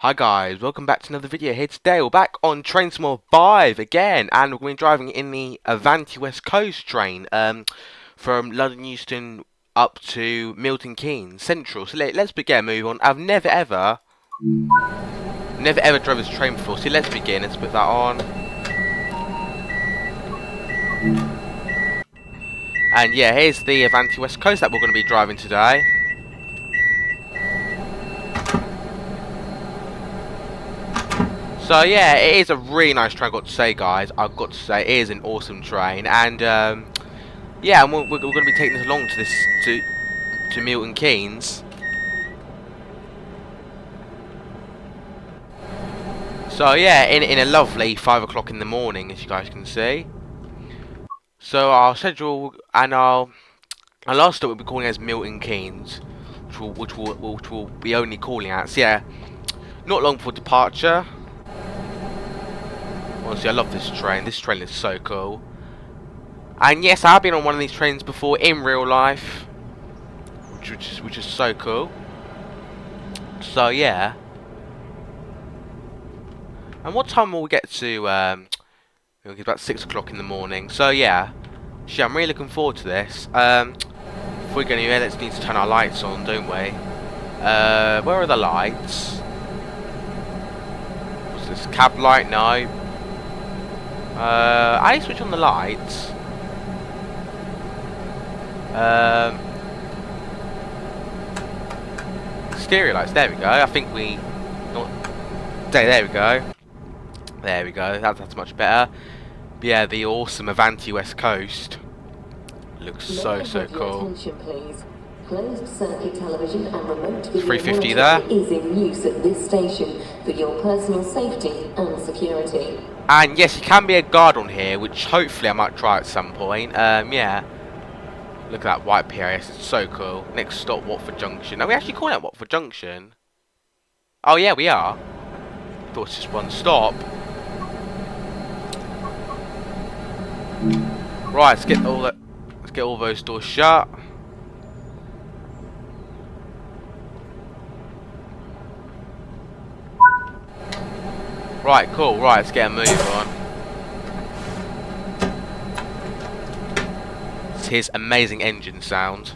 Hi guys, welcome back to another video here today. We're back on Train Small 5 again, and we're going to be driving in the Avanti West Coast train from London Euston up to Milton Keynes Central. So let's begin, move on. I've never ever drove this train before, so let's begin. Let's put that on. And yeah, here's the Avanti West Coast that we're going to be driving today. So yeah, it is a really nice train, I've got to say, guys. I've got to say, it is an awesome train, and yeah, and we're going to be taking this along to Milton Keynes. So yeah, in a lovely 5 o'clock in the morning, as you guys can see. So our schedule and our last stop we'll be calling as Milton Keynes, which we'll be only calling at. So yeah, not long before departure. Honestly, I love this train. This train is so cool. And yes, I've been on one of these trains before in real life, which is so cool. So yeah. And what time will we get to? It'll get about 6 o'clock in the morning. So yeah, actually, I'm really looking forward to this. Before we go anywhere, let's need to turn our lights on, don't we? Where are the lights? What's this? Cab light? No. I need to switch on the lights. Stereo lights. There we go. I think we. There we go. There we go. That's much better. But yeah, the awesome Avanti West Coast looks so cool. Closed circuit television and remote video 350 there. Is in use at this station for your personal safety and security. And yes, you can be a guard on here, which hopefully I might try at some point. Yeah. Look at that white PRS, it's so cool. Next stop, Watford Junction. Are we actually calling it Watford Junction? Oh yeah, we are. Thought it's just one stop. Right, let's get all those doors shut. Right, cool. Right, let's get a move on. It's his amazing engine sound.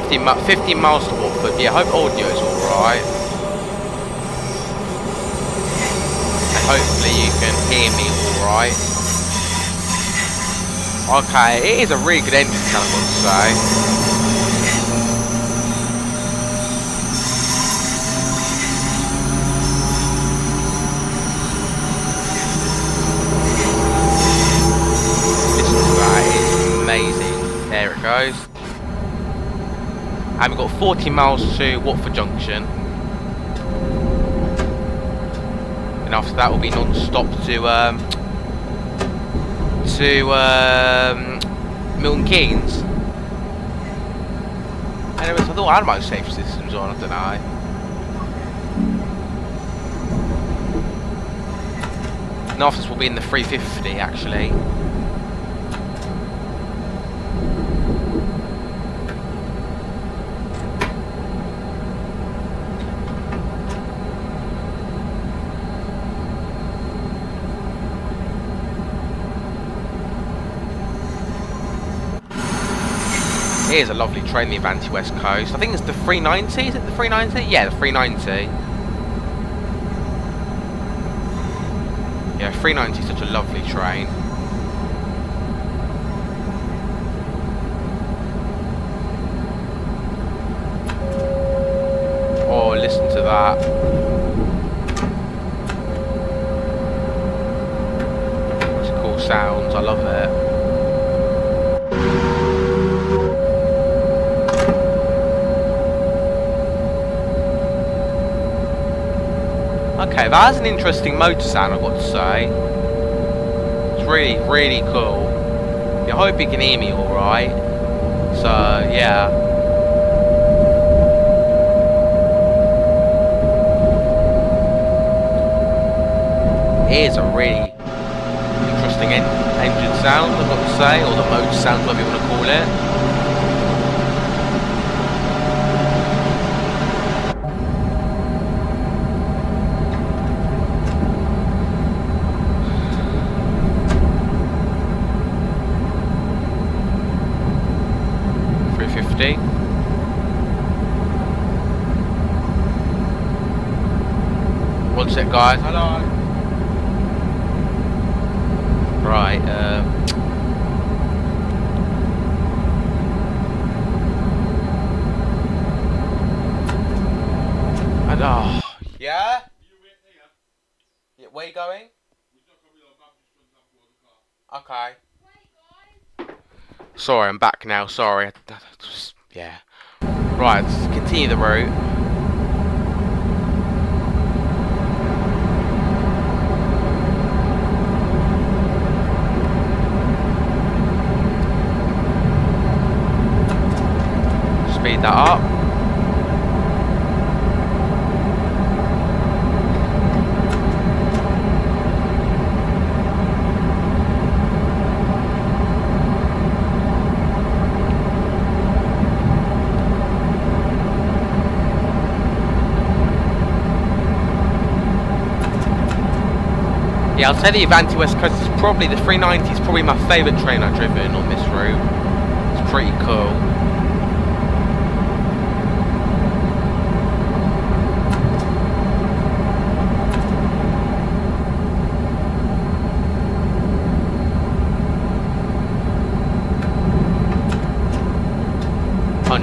15 miles to Watford. Yeah, I hope audio is alright. And hopefully you can hear me alright. Okay, it is a really good engine sound, I want to say. Amazing. There it goes. And we've got 40 miles to Watford Junction. And after that we'll be non-stop to Milton Keynes. Anyways, I thought I had my safe systems on, I don't know. And after this we'll be in the 350 actually. It is a lovely train, the Avanti West Coast. I think it's the 390, is it the 390? Yeah, the 390. Yeah, 390 is such a lovely train. Oh, listen to that. It's cool sounds, I love it. Okay, that has an interesting motor sound, I've got to say. It's really cool. I hope you can hear me alright. So, yeah. It is a really interesting engine sound, I've got to say, or the motor sound, whatever you want to call it. One sec, guys. Hello. Right. And yeah. Yeah. Where you going? Okay. Sorry, I'm back now. Sorry. Yeah. Right. Let's continue the route. Speed that up. Yeah, I'll say the Avanti West Coast is probably, the 390 is probably my favourite train I've driven on this route. It's pretty cool.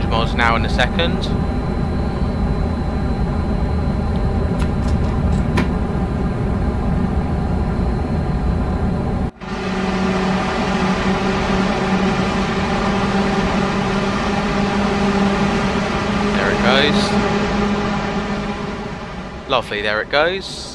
Miles an hour in a second. There it goes. Lovely, there it goes.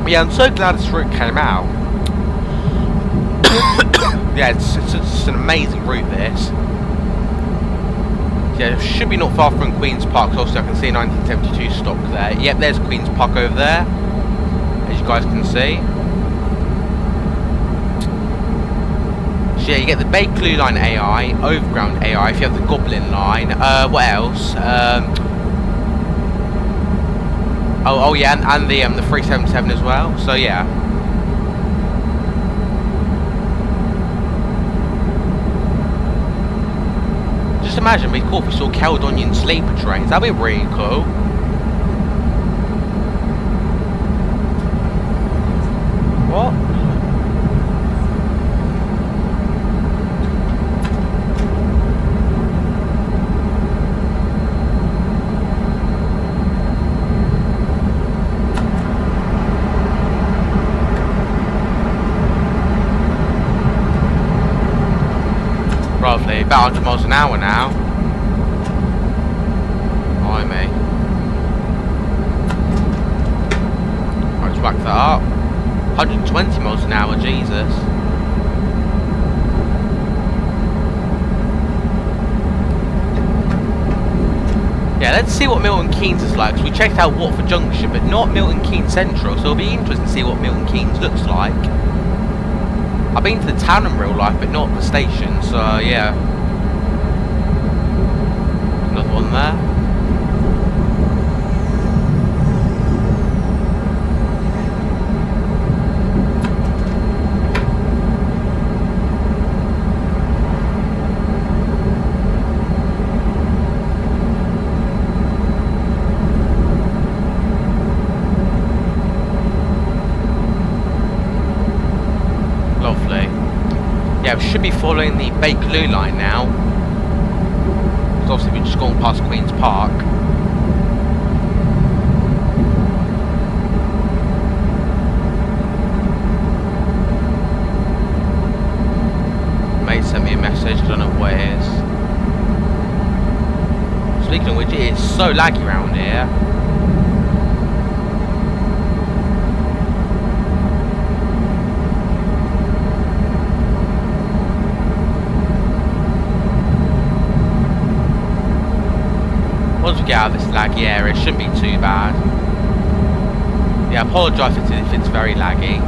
Yeah, I'm so glad this route came out. Yeah, it's an amazing route, this. Yeah, it should be not far from Queen's Park, so obviously I can see 1972 stock there. Yep, there's Queen's Park over there, as you guys can see. So yeah, you get the Bakerloo Line AI, Overground AI, if you have the Goblin Line. What else? Oh yeah, and the 377 as well. So yeah. Just imagine it'd be cool if we saw Caledonian sleeper trains. That'd be really cool. What? Roughly about 100 miles an hour now. Blimey. Right, let's back that up. 120 miles an hour, Jesus. Yeah, let's see what Milton Keynes is like, because we checked out Watford Junction, but not Milton Keynes Central, so it'll be interesting to see what Milton Keynes looks like. I've been to the town in real life, but not the station, so yeah. Another one there. Yeah, we should be following the Bakerloo line now. Because obviously we've just gone past Queen's Park. Mate sent me a message, I don't know what it is. Speaking of which, it is so laggy around here. once we get out of this laggy area, it shouldn't be too bad. Yeah, I apologise if it's very laggy.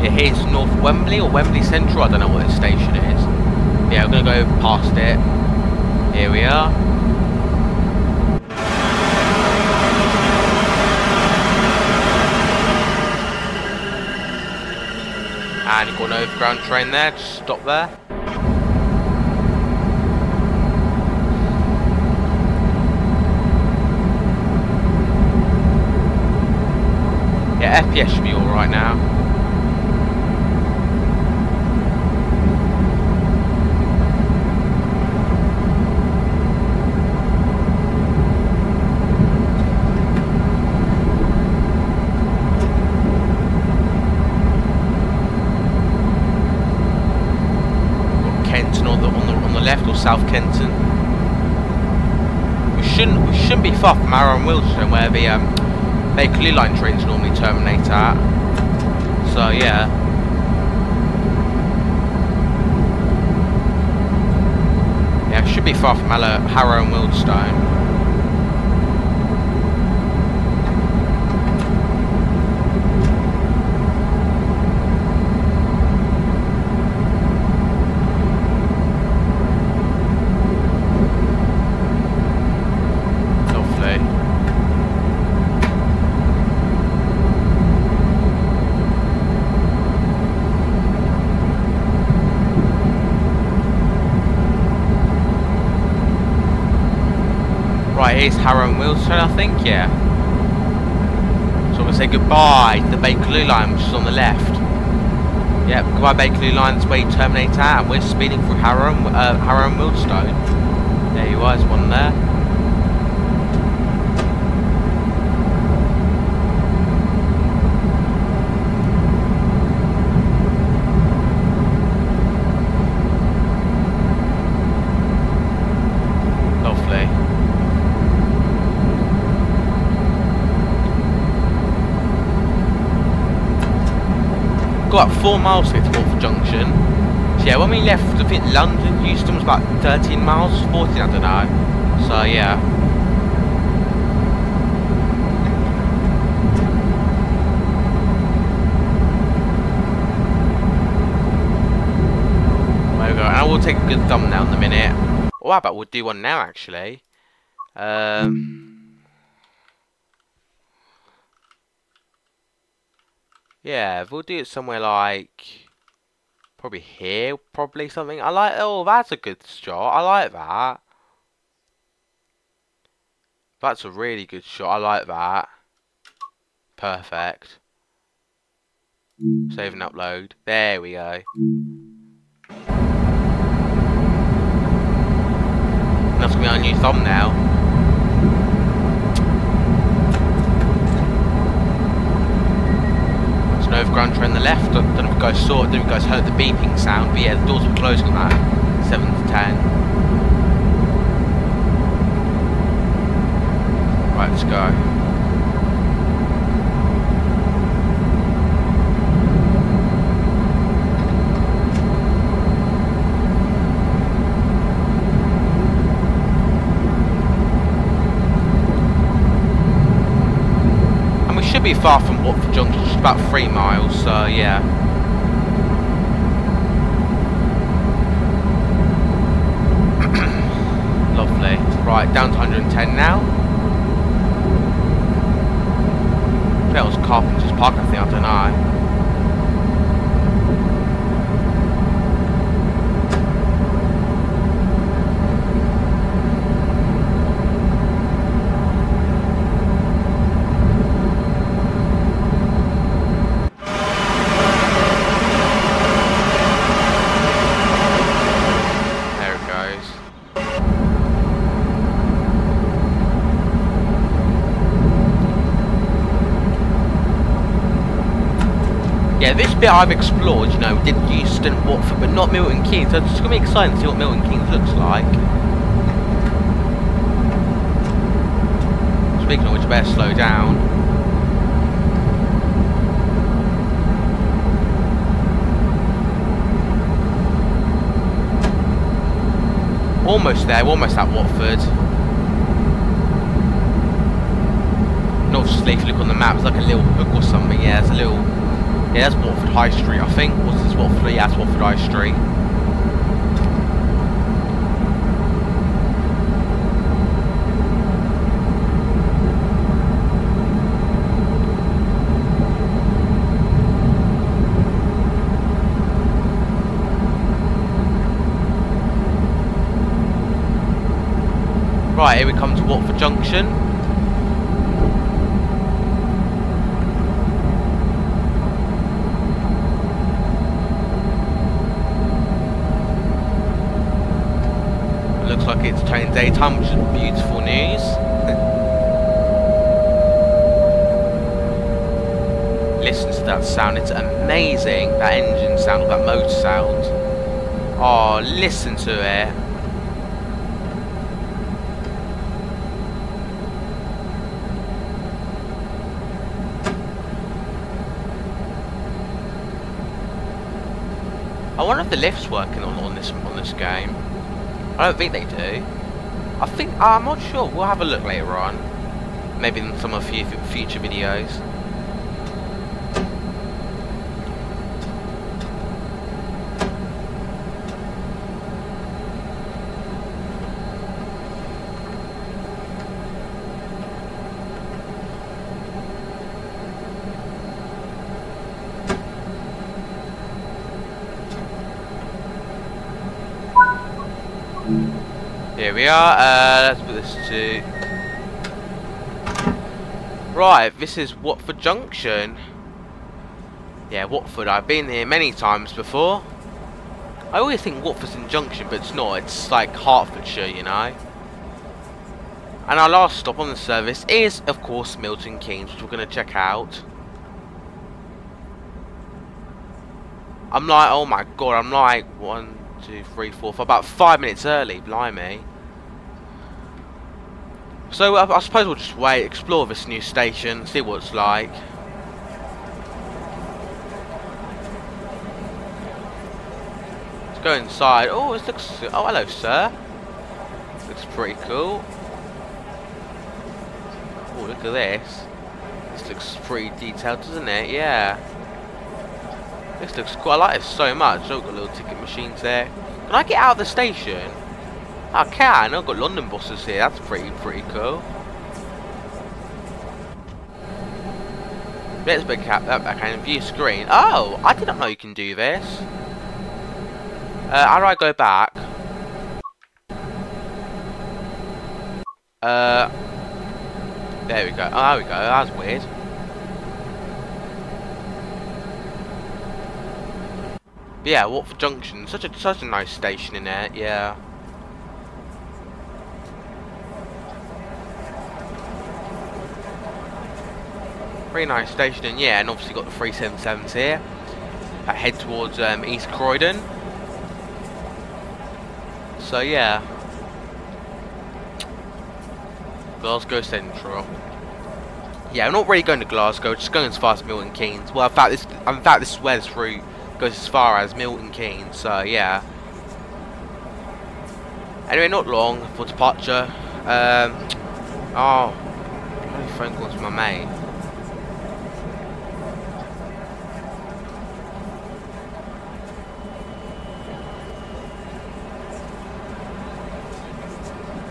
Yeah, here's North Wembley or Wembley Central. I don't know what the station is. Yeah, we're gonna go past it. Here we are. And you've got an overground train there, just stop there. Yeah, FPS should be alright now. Left or South Kenton. We shouldn't be far from Harrow and Wealdstone, where the Bakerloo line trains normally terminate at. So yeah. Yeah, it should be far from Harrow and Wealdstone. Right, here's Harrow and Wealdstone, I think, yeah. So I'm going to say goodbye to the Bakerloo line, which is on the left. Yep, goodbye Bakerloo line, that's where you terminate at, and we're speeding through Harrow and Wealdstone. There you are, there's one there. About 4 miles to get to Watford Junction. So yeah, when we left, I think London Euston was about 13 miles, 14, I don't know. So yeah. There we go, and I will take a good thumbnail in a minute. Or how about we'll do one now actually. Yeah, we'll do it somewhere like probably here, probably something. I like. Oh, that's a good shot. I like that. That's a really good shot. I like that. Perfect. Save and upload. There we go. And that's gonna be our new thumbnail. Overground train on the left. I don't know if you guys saw it, I don't know if you guys heard the beeping sound, but yeah, the doors were closing on that 7 to 10. Right, let's go. Should be far from Watford Junction, just about 3 miles, so yeah. Lovely. Right, down to 110 now. That was Carpenter's Park, I think, I don't know. Yeah, this bit I've explored, you know, we did Euston, Watford, but not Milton Keynes, so it's going to be exciting to see what Milton Keynes looks like. Speaking of which, I better slow down. Almost there, we're almost at Watford. And obviously, if you look on the map, it's like a little hook or something. Yeah, it's a little. Yeah, that's Watford High Street, I think. What's this Watford? Yeah, it's Watford High Street. Right, here we come to Watford Junction. It looks like it's turning daytime, which is beautiful news. Listen to that sound, it's amazing. That engine sound, that motor sound. Oh, listen to it. I wonder if the lift's working on this game. I don't think they do. I'm not sure. We'll have a look later on. Maybe in some of future videos. Here we are, let's put this to... Right, this is Watford Junction. Yeah, Watford, I've been here many times before. I always think Watford's in Junction, but it's not, it's like Hertfordshire, you know. And our last stop on the service is, of course, Milton Keynes, which we're going to check out. I'm like, oh my god, I'm like 1, 2, 3, 4, 5, about 5 minutes early, blimey. So I suppose we'll just wait, explore this new station, see what it's like. Let's go inside. Oh, this looks. Oh, hello, sir. Looks pretty cool. Oh, look at this. This looks pretty detailed, doesn't it? Yeah. This looks cool. I like this so much. Oh, got little ticket machines there. Can I get out of the station? I can. I've got London buses here. That's pretty cool. Let's that back and view screen. Oh, I didn't know you can do this. How do I go back? There we go. Oh, there we go. That's weird. But yeah, Watford Junction. Such a nice station in there. Yeah. Pretty nice station, and yeah, and obviously got the 377s here that head towards East Croydon. So yeah, Glasgow Central. Yeah, I'm not really going to Glasgow, just going as far as Milton Keynes. Well, in fact, this is where this route goes as far as Milton Keynes. So yeah. Anyway, not long for departure. Oh, bloody phone call to my mate.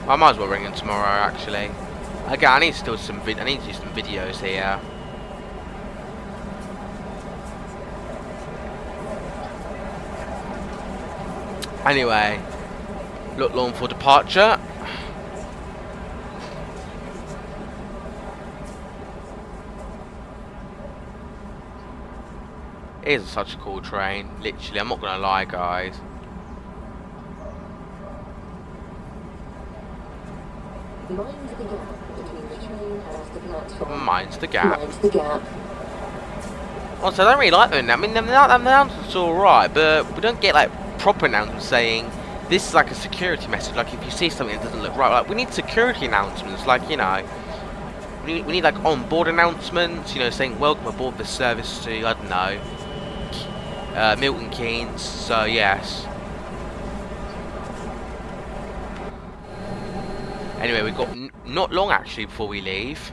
I might as well ring him tomorrow, actually. Again, I need to do some videos here. Anyway, look long for departure. It is such a cool train, literally. I'm not gonna lie, guys. Mind the gap between the train and the platform. Mind the gap. Mind the gap. Also, I don't really like them. I mean, the announcement's alright, but we don't get like proper announcements saying this is like a security message. Like if you see something that doesn't look right, like we need security announcements. Like, you know, we need like on-board announcements. You know, saying welcome aboard the service to, I don't know, Milton Keynes. So yes. Anyway, we've got not long actually before we leave.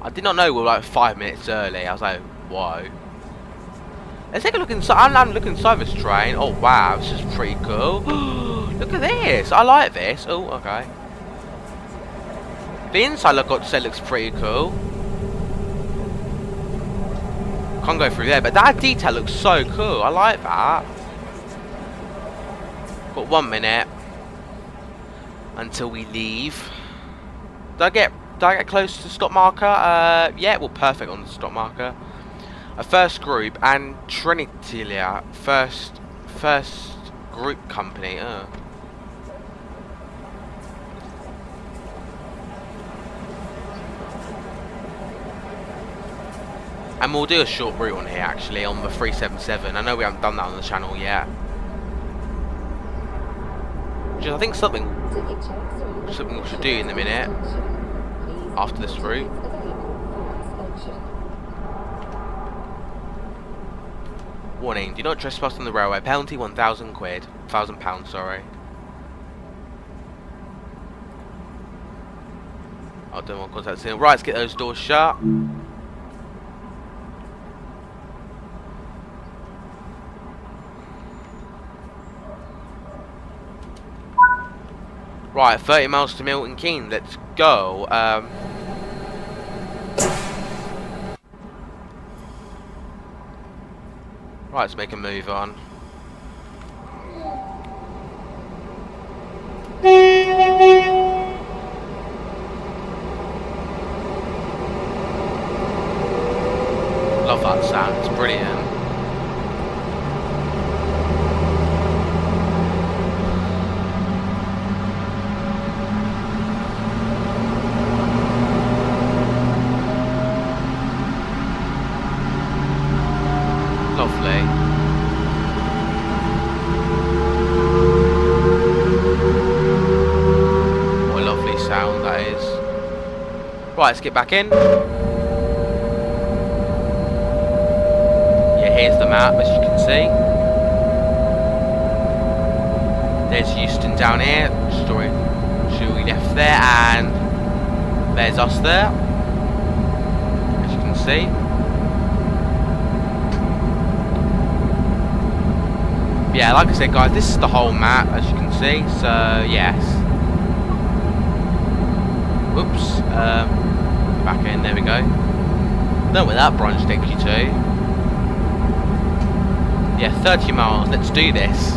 I did not know we were like 5 minutes early. I was like, whoa. Let's take a look inside. I'm looking inside this train. Oh wow, this is pretty cool. Look at this. I like this. Oh, okay. The inside look looks pretty cool. Can't go through there, but that detail looks so cool. I like that. Got 1 minute until we leave. Did I get close to the stop marker? Yeah, well, perfect on the stop marker. A first group and Trinitalia first group company. And we'll do a short route on here actually on the 377. I know we haven't done that on the channel yet. Which is, I think, something we should do in a minute after this route. Warning, do not trespass on the railway. Penalty £1,000. £1,000, sorry. I'll do more contact soon. Right, let's get those doors shut. Right, 30 miles to Milton Keynes. Let's go. Right, let's make a move on. Love that sound, it's brilliant. Lovely. What a lovely sound that is. Right, let's get back in. Yeah, here's the map, as you can see. There's Euston down here. Story we left there, and there's us there, as you can see. Yeah, like I said, guys, this is the whole map, as you can see. So yes. Whoops. Back in. There we go. Don't know where that branch takes you to. Yeah, 30 miles. Let's do this.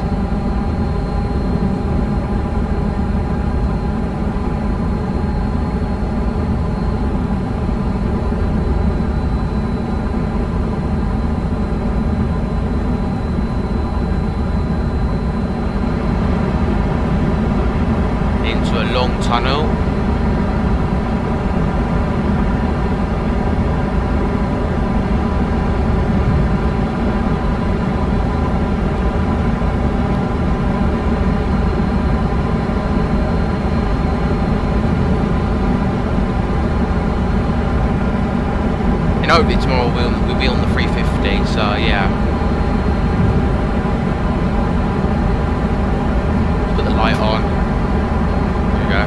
Into a long tunnel. And hopefully tomorrow we'll be on the 350, so yeah. Let's put the light on. There we go.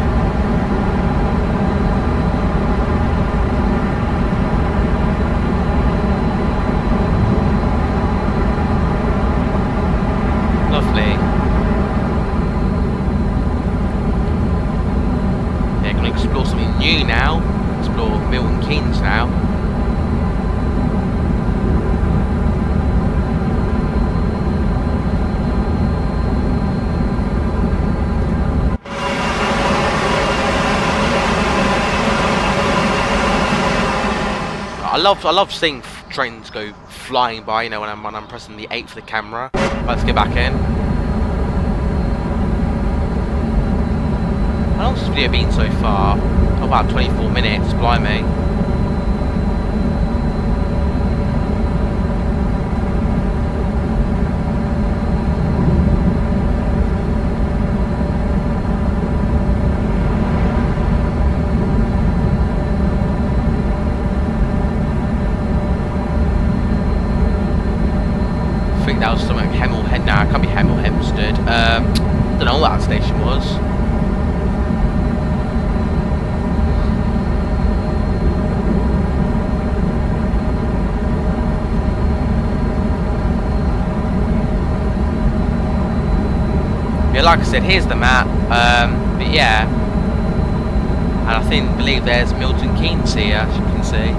Lovely. Yeah, gonna explore something new now. Explore Milton Keynes now. I love seeing trains go flying by, you know, when I'm pressing the 8 for the camera. Let's get back in. How long's this video been so far? Oh, about 24 minutes, blimey. That was something Hemel Head. Nah, it can't be Hemel Hempstead. Don't know what that station was. Yeah, like I said, here's the map. But yeah, and I believe there's Milton Keynes here, as you can see.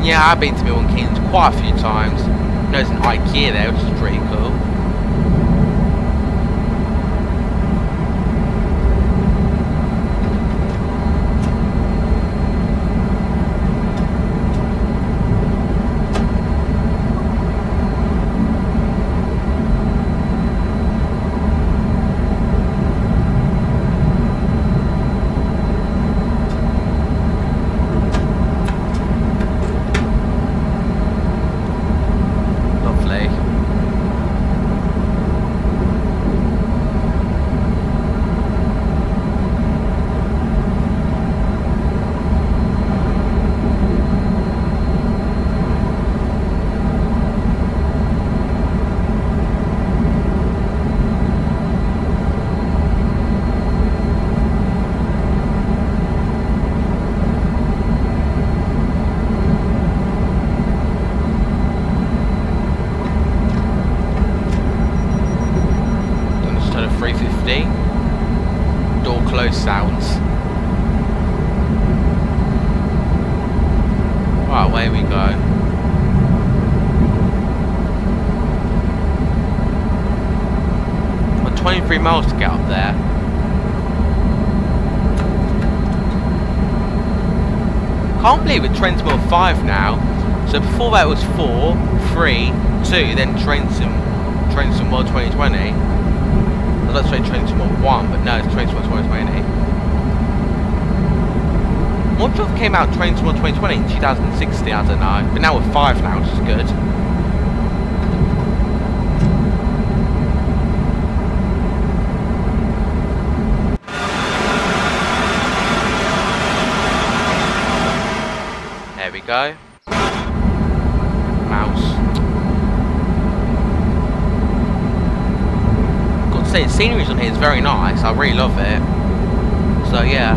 Yeah, I've been to Milton Keynes quite a few times. There's an IKEA there, which is pretty cool. Door close sounds. Right, away we go. Got 23 miles to get up there. Can't believe it trains more 5 now. So before that it was 4, 3, 2, then trains more 2020. I was about to say Train Small 1, but no, it's Train Small 2020. What job came out Train Small 2020 in 2016? I don't know. But now we're 5 now, which is good. There we go. Mouse. Say the scenery on here is very nice. I really love it. So yeah.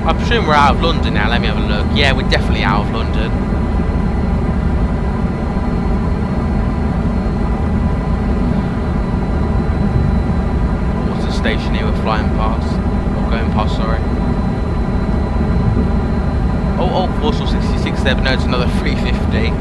I presume we're out of London now. Let me have a look. Yeah, we're definitely out of London. What's the station here we're flying past? Or going past, sorry. Oh, Warsaw 66 there, but no, it's another 350.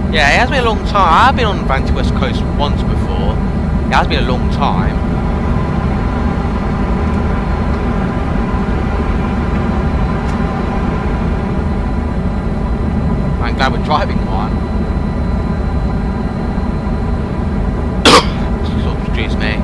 Yeah, it has been a long time. I've been on Avanti West Coast once before. It has been a long time. I'm glad we're driving one. Excuse me.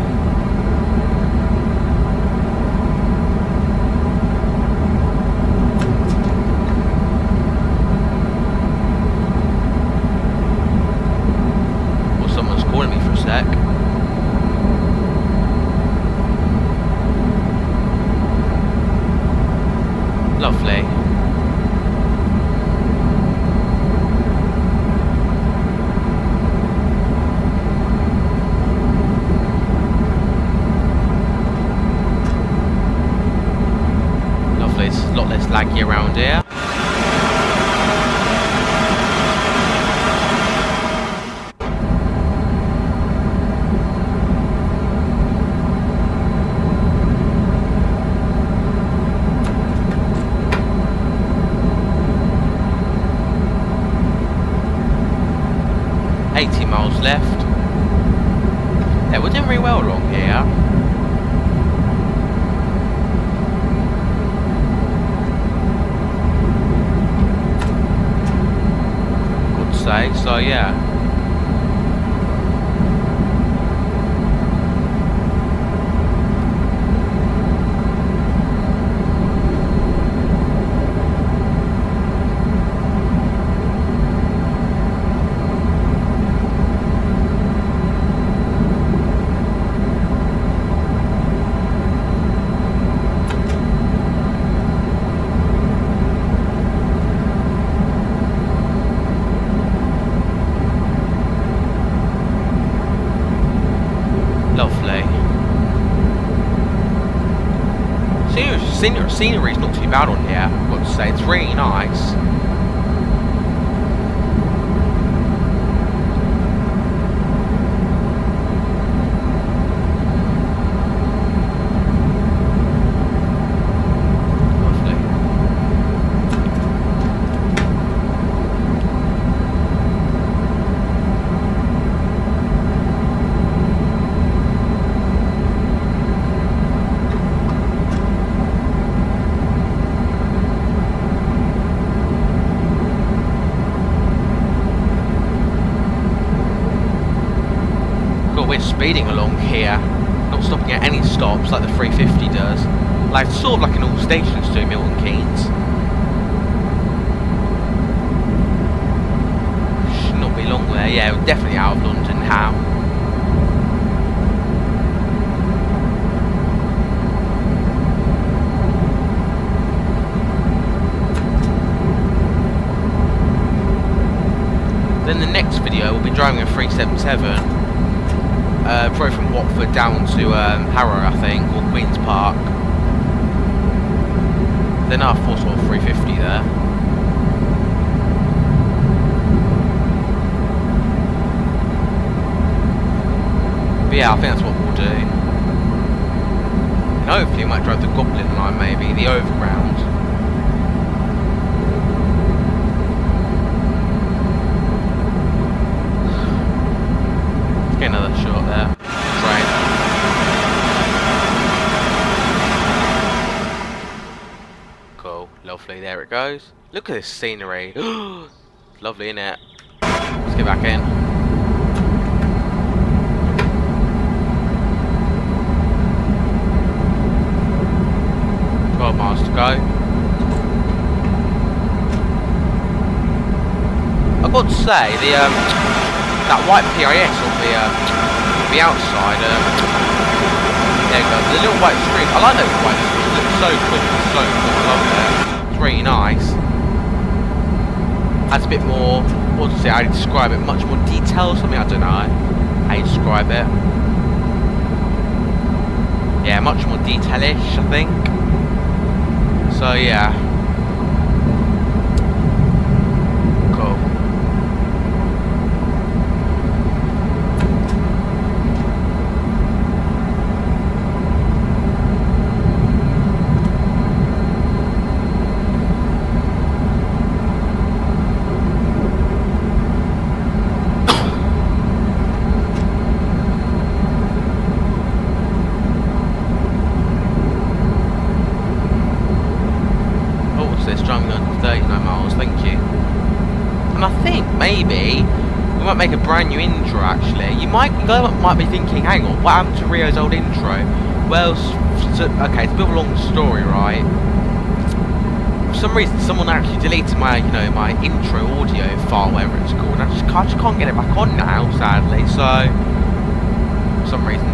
Lovely. Lovely, it's a lot less laggy around here. 80 miles left. Yeah, we're doing really well along here. Good to say, so yeah. Lovely. Scenery's not too bad on here, I've got to say. It's really nice. We're speeding along here, not stopping at any stops like the 350 does. Like sort of like in all stations do, Milton Keynes. Should not be long there. Yeah, we're definitely out of London now. Then the next video we'll be driving a 377. Probably from Watford down to Harrow, I think, or Queen's Park. Then our 350 there. But yeah, I think that's what we'll do. And hopefully we might drive the Goblin line, maybe, the Overground. Let's get another shot there. Train. Cool, lovely, there it goes. Look at this scenery. It's lovely, isn't it? Let's get back in. Miles to go. I've got to say that white PIS on the outside. There you go. The little white screen. I like those white screens. It looks so cool. So cool. I love it. It's really nice. Adds a bit more. What to say? How do you describe it? Much more detail or something. I don't know how you describe it. Yeah, much more detailish, I think. So yeah, cool. Maybe we might make a brand new intro. Actually, you guys might be thinking, hang on, what happened to Rio's old intro? Well, okay, it's a bit of a long story, right? For some reason, someone actually deleted my, my intro audio file, whatever it's called. And I just can't get it back on now, sadly. So, for some reason,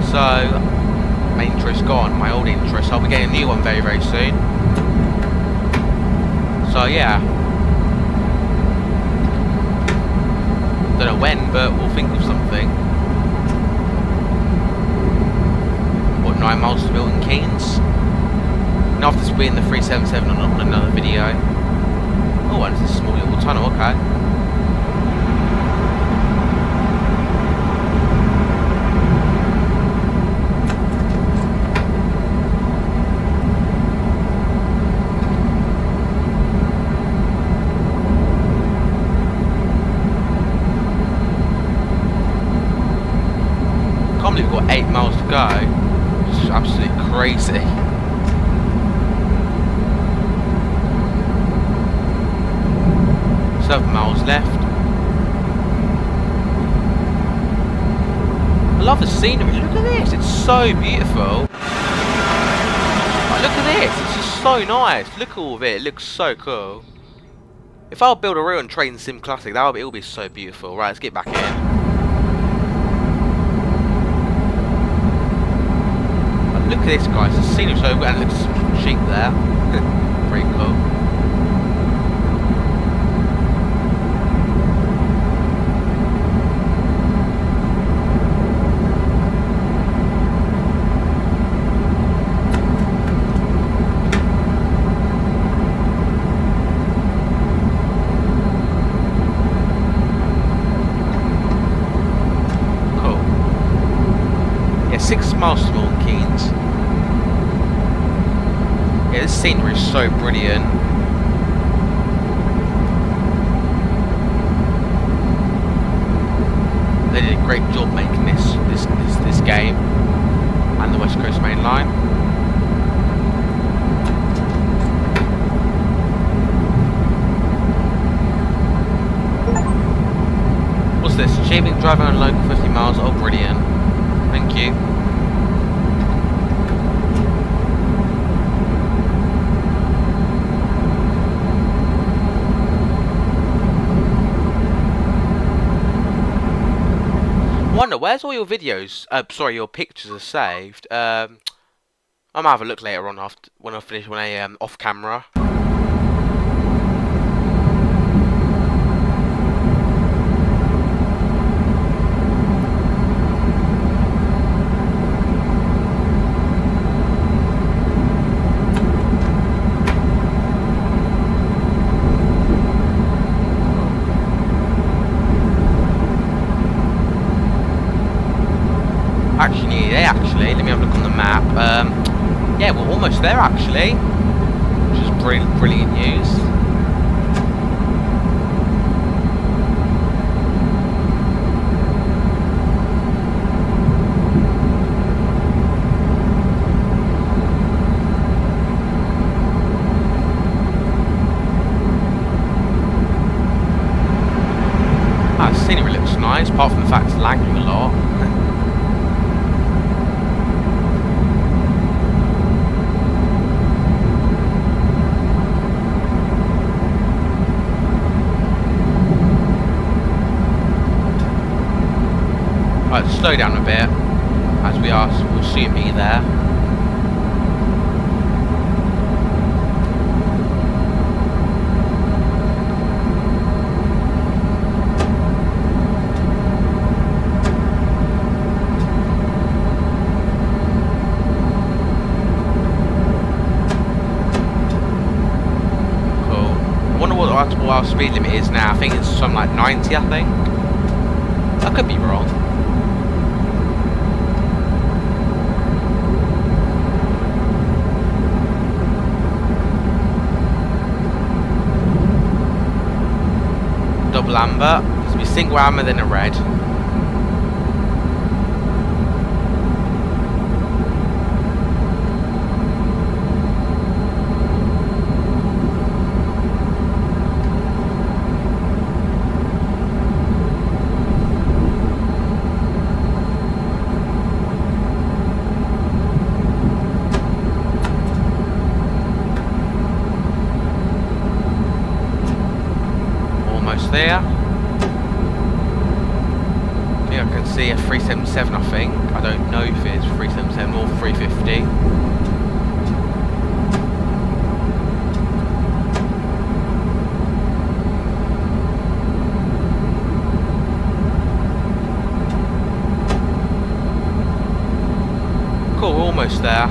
my intro's gone, my old intro. So I'll be getting a new one very, very soon. So yeah. Don't know when, but we'll think of something. What, 9 miles to Milton Keynes? And after this, we'll be in the 377 on another video. Oh, and it's a small little tunnel, okay. can't believe we've got 8 miles to go. It's absolutely crazy. 7 miles left. I love the scenery. Look at this. It's so beautiful. Like, look at this. It's just so nice. Look at all of it. It looks so cool. If I'll build a real train sim classic, it'll be so beautiful. Right, let's get back in. Like, look at this, guys. The scenery is so good, and it looks cheap there. Pretty cool. Cool. Yeah, 6 miles to Milton Keynes. Yeah, this scenery is so brilliant. They did a great job making this game and the West Coast Main Line. What's this? Achieving driving on local 50 miles. Oh, brilliant! Thank you. Wonder where's all your videos? Sorry, your pictures are saved. I might have a look later on after when I finish off camera. Actually, let me have a look on the map. Yeah, we're almost there actually, which is brilliant news. The scenery looks nice, apart from the fact it's lagging a lot. Right, slow down a bit, as we'll soon be there. Cool. I wonder what our speed limit is now. I think it's something like 90, I think. I could be wrong. Double amber. It's be single amber then a red. There. I think I can see a 377, I think. I don't know if it's 377 or 350. Cool, we're almost there.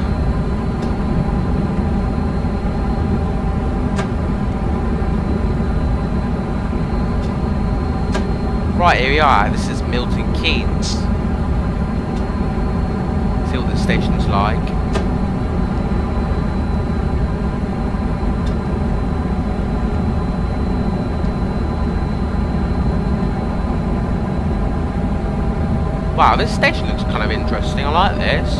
Right, here we are. This is Milton Keynes. See what the station's like. Wow, this station looks kind of interesting. I like this.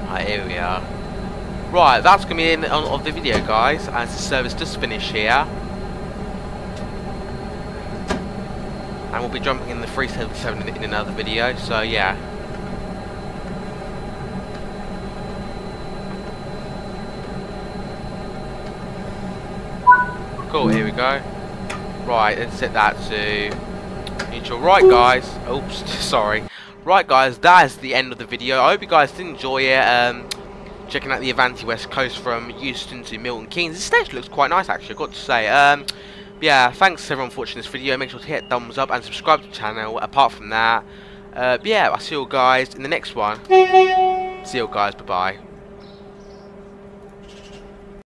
Right, here we are. Right, that's going to be the end of the video, guys, as the service does finish here. And we'll be jumping in the 377 in another video, so yeah. Cool, here we go. Right, let's set that to neutral. Right, guys. Oops, sorry. Right, guys, that is the end of the video. I hope you guys did enjoy it. Checking out the Avanti West Coast from Euston to Milton Keynes. This station looks quite nice, actually, I've got to say. Yeah, thanks everyone for watching this video. Make sure to hit thumbs up and subscribe to the channel. Apart from that, yeah, I'll see you guys in the next one. See you guys, bye-bye.